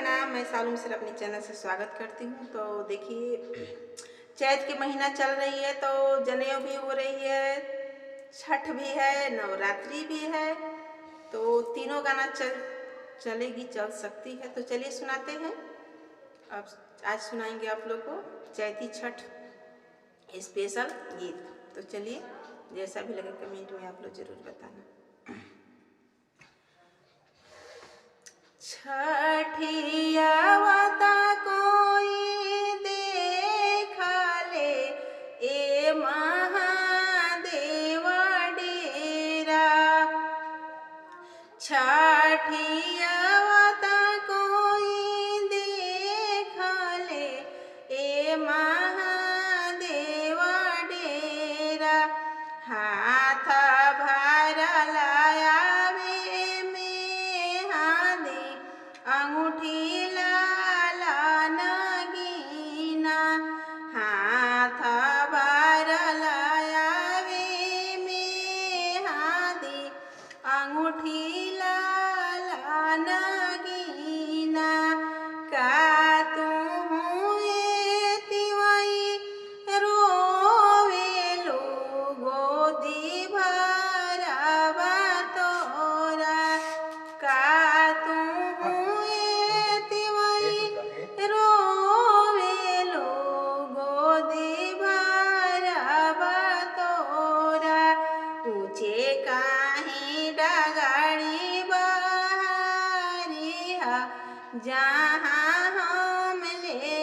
प्रणाम। मैं सालू मिश्र अपने चैनल से स्वागत करती हूँ। तो देखिए, चैत की महीना चल रही है तो जनेऊ भी हो रही है, छठ भी है, नवरात्रि भी है। तो तीनों गाना चलेगी, चल सकती है। तो चलिए सुनाते हैं। अब आज सुनाएंगे आप लोग को चैती छठ स्पेशल गीत। तो चलिए, जैसा भी लगे कमेंट में आप लोग जरूर बताना। छठिया वाता कोई देखा ले, ए महादेव डेरा। छठिया वाता कोई देखा ले, ए महादेव डेरा। हाथ भरल आवे में हादी, अंगूठी लाल नगीना। हाथ भरल आवे में हादी, अंगूठी लाल नगीना। का तू तिवई रोवेलो, गोदी भरवा तोरा। का तू तिवई रोवेलो, गोदी भरवा तोरा। ऊँचे काहे डगाड़ी बहारी हा, जहाँ हम ले